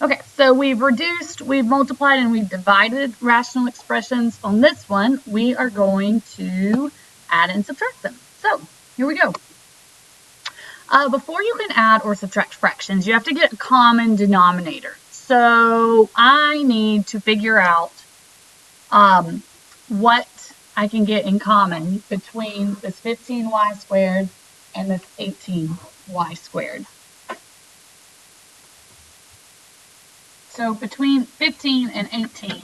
Okay, so we've reduced, we've multiplied, and we've divided rational expressions. On this one, we are going to add and subtract them. So here we go. Before you can add or subtract fractions, you have to get a common denominator. So I need to figure out what I can get in common between this 15y squared and this 18y squared. So between 15 and 18,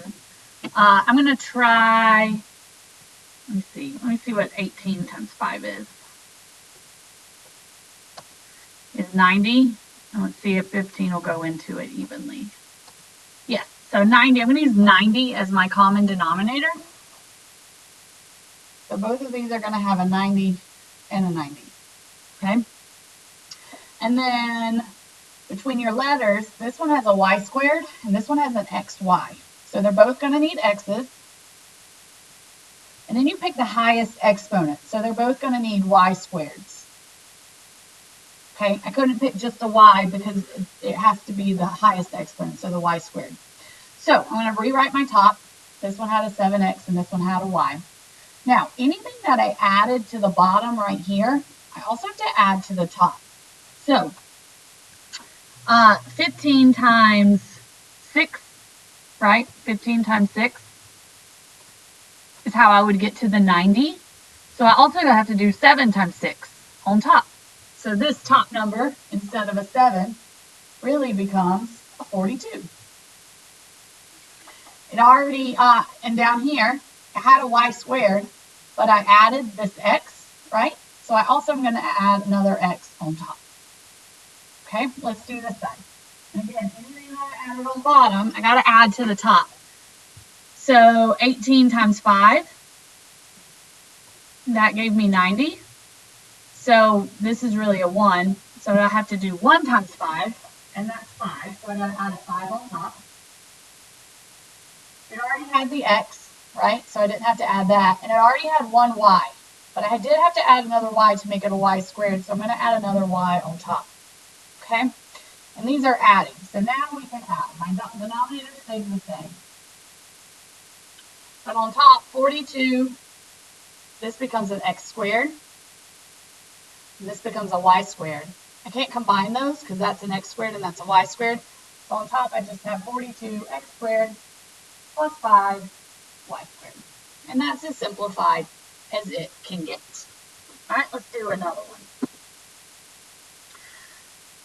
I'm going to try, let me see what 18 times 5 is 90. And let's see if 15 will go into it evenly. Yes, so 90, I'm going to use 90 as my common denominator. So both of these are going to have a 90 and a 90, okay? And then between your letters, this one has a y squared and this one has an xy. So they're both going to need x's. And then you pick the highest exponent. So they're both going to need y squareds. Okay, I couldn't pick just a y because it has to be the highest exponent, so the y squared. So I'm going to rewrite my top. This one had a 7x and this one had a y. Now, anything that I added to the bottom right here, I also have to add to the top. So 15 times 6, right? 15 times 6 is how I would get to the 90. So I also have to do 7 times 6 on top. So this top number, instead of a 7, really becomes a 42. It already, and down here, I had a y squared, but I added this x, right? So I also am going to add another x on top. Okay, let's do this side. And again, anything that I added on bottom, I got to add to the top. So 18 times 5, that gave me 90. So this is really a 1. So I have to do 1 times 5, and that's 5. So I got to add a 5 on top. It already had the x, right? So I didn't have to add that. And it already had one y. But I did have to add another y to make it a y squared. So I'm going to add another y on top. Okay? And these are adding. So now we can add. My denominator stays the same. But on top, 42, this becomes an x squared. And this becomes a y squared. I can't combine those because that's an x squared and that's a y squared. So on top, I just have 42 x squared plus 5 y squared. And that's as simplified as it can get. All right, let's do another one.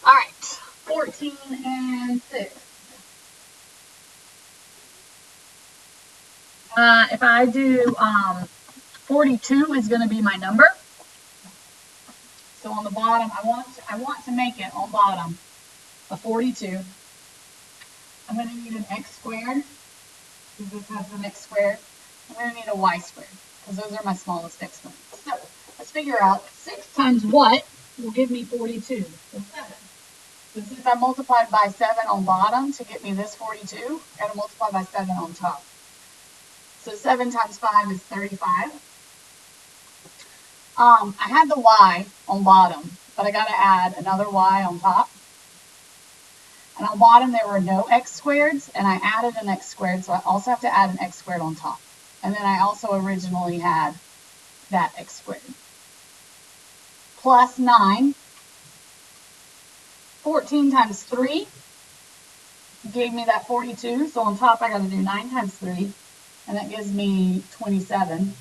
All right, 14 and 6. If I do 42 is going to be my number. So on the bottom, I want to make it on bottom a 42. I'm going to need an x squared, because this has an x squared. I'm going to need a y squared, because those are my smallest exponents. So let's figure out 6 times what will give me 42? So 7. So since I multiplied by 7 on bottom to get me this 42, I got to multiply by 7 on top. So 7 times 5 is 35. I had the y on bottom, but I got to add another y on top. And on bottom there were no x squareds, and I added an x squared, so I also have to add an x squared on top. And then I also originally had that x squared. Plus 9. 14 times 3 gave me that 42, so on top I got to do 9 times 3, and that gives me 27.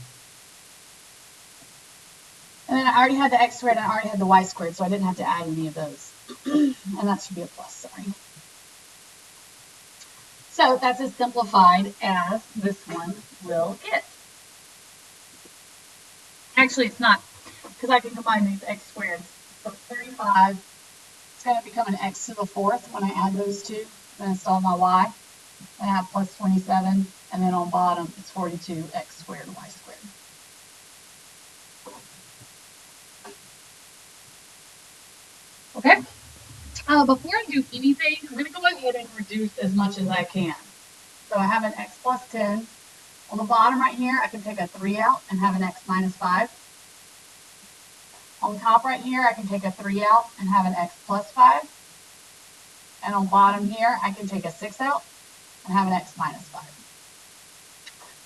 And then I already had the x squared and I already had the y squared, so I didn't have to add any of those. And that should be a plus, sorry. So that's as simplified as this one will get. Actually, it's not, because I can combine these x squareds. So 35, it's going to become an x to the 4th when I add those two. Then install my y. I have plus 27, and then on bottom it's 42 x squared y squared. Okay, before I do anything, I'm going to go ahead and reduce as much as I can. So I have an x plus 10. On the bottom right here, I can take a 3 out and have an x minus 5. On top right here, I can take a 3 out and have an x plus 5. And on bottom here, I can take a 6 out and have an x minus 5.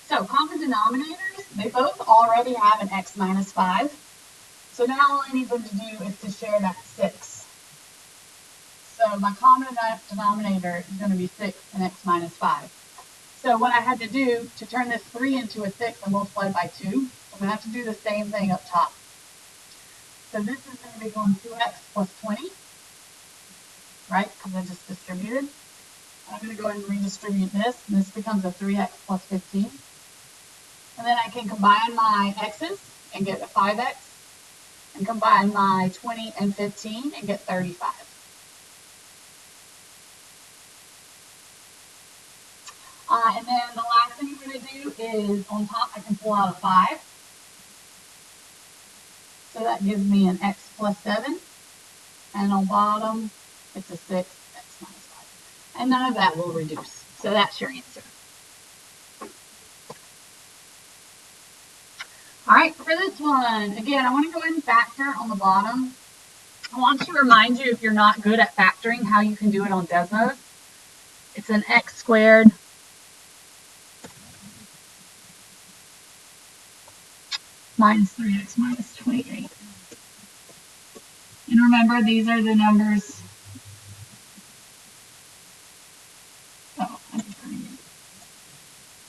So common denominators, they both already have an x minus 5. So now all I need them to do is to share that 6. So my common denominator is going to be 6 and x minus 5. So what I had to do to turn this 3 into a 6 and multiply by 2, I'm going to have to do the same thing up top. So this is going to become 2x plus 20, right, because I just distributed. I'm going to go ahead and redistribute this, and this becomes a 3x plus 15. And then I can combine my x's and get a 5x, and combine my 20 and 15 and get 35. And then the last thing I'm going to do is on top I can pull out a 5. So that gives me an x plus 7. And on bottom it's a 6, x minus 5. And none of that will reduce. So that's your answer. All right, for this one, again, I want to go ahead and factor on the bottom. I want to remind you, if you're not good at factoring, how you can do it on Desmos. It's an x squared minus 3x minus 28. And remember, these are the numbers.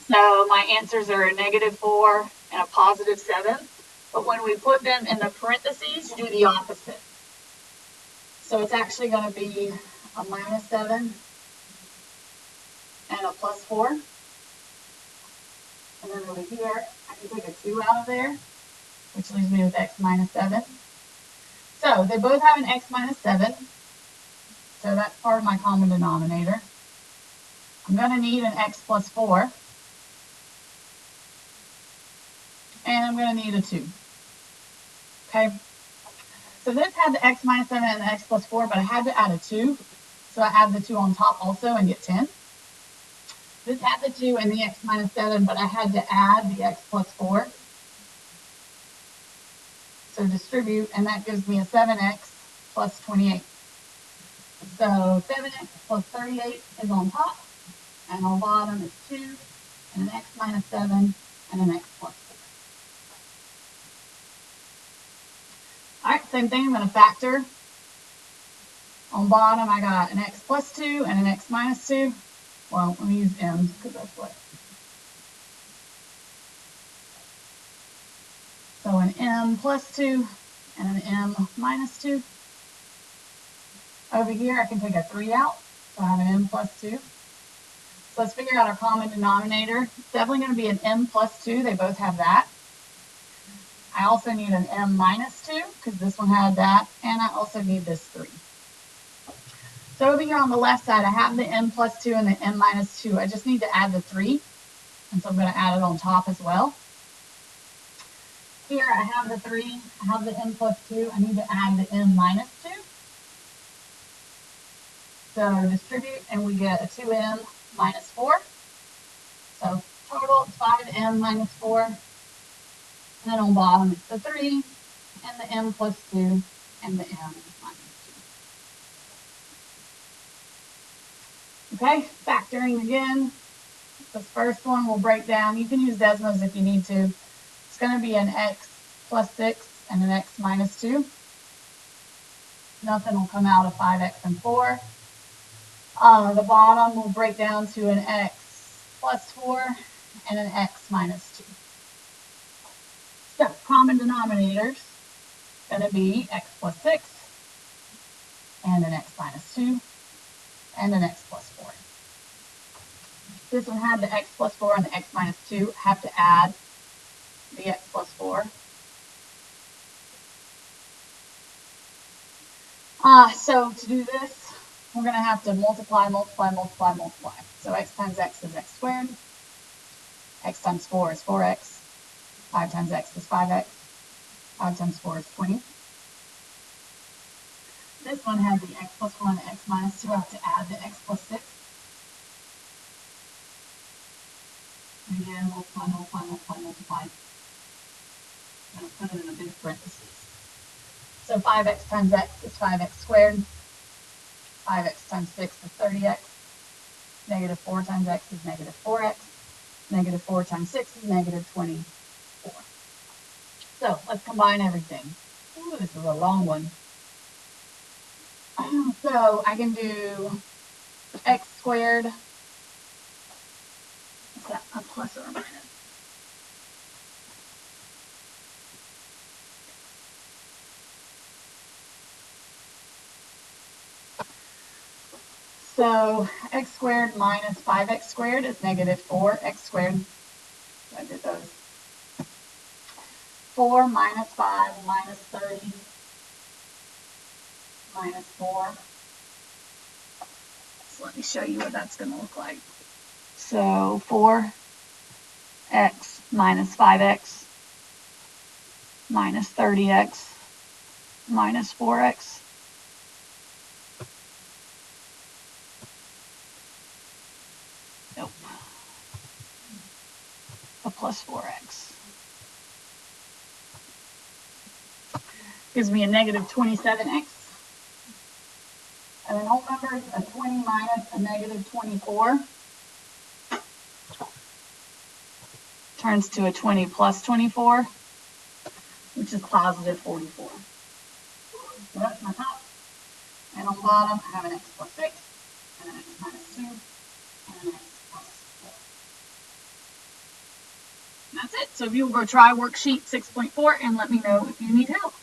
So my answers are a -4 and a +7. But when we put them in the parentheses, you do the opposite. So it's actually going to be a -7 and a +4. And then over here, I can take a 2 out of there, which leaves me with x minus 7. So they both have an x minus 7. So that's part of my common denominator. I'm going to need an x plus 4. And I'm going to need a 2. Okay. So this had the x minus 7 and the x plus 4, but I had to add a 2. So I add the 2 on top also and get 10. This had the 2 and the x minus 7, but I had to add the x plus 4. So distribute, and that gives me a 7x plus 28. So 7x plus 38 is on top, and on bottom is 2, and an x minus 7, and an x plus 4. All right, same thing, I'm going to factor. On bottom, I got an x plus 2 and an x minus 2. Well, let me use m's because that's what. So an m plus 2 and an m minus 2. Over here, I can take a 3 out. So I have an m plus 2. So let's figure out our common denominator. It's definitely going to be an m plus 2. They both have that. I also need an m minus 2 because this one had that. And I also need this 3. So over here on the left side, I have the m plus 2 and the m minus 2. I just need to add the 3. And so I'm going to add it on top as well. Here I have the 3. I have the m plus 2. I need to add the m minus 2. So distribute, and we get a 2m minus 4. So total is 5m minus 4. And then on bottom it's the 3, and the m plus 2, and the m minus 2. Okay, factoring again. This first one will break down. You can use Desmos if you need to. It's going to be an x plus 6 and an x minus 2. Nothing will come out of 5x and 4. The bottom will break down to an x plus 4 and an x minus 2. So common denominators going to be x plus 6 and an x minus 2 and an x plus 4. This one had the x plus 4 and the x minus 2. Have to add the x plus 4. So to do this, we're going to have to multiply. So x times x is x squared. X times 4 is 4x. 5 times x is 5x. 5 times 4 is 20. This one had the x plus 4 and the x minus 2. I have to add the x plus 6. And again, multiply. I'm going to put it in a big parentheses. So 5x times x is 5x squared. 5x times 6 is 30x. Negative 4 times x is negative 4x. Negative 4 times 6 is negative 24. So let's combine everything. Ooh, this is a long one. So I can do x squared. What's that? A plus or a minus? So x squared minus 5x squared is negative 4x squared. So I did those. 4 minus 5 minus 30 minus 4. So let me show you what that's going to look like. So 4x minus 5x minus 30x minus 4x. Nope. A plus 4x. Gives me a negative 27x. And then remember, a 20 minus a negative 24 turns to a 20 plus 24, which is positive 44. So that's my top. And on bottom, I have an x plus 6, and an x minus 2, and an x plus 4. And that's it. So if you'll go try worksheet 6.4 and let me know if you need help.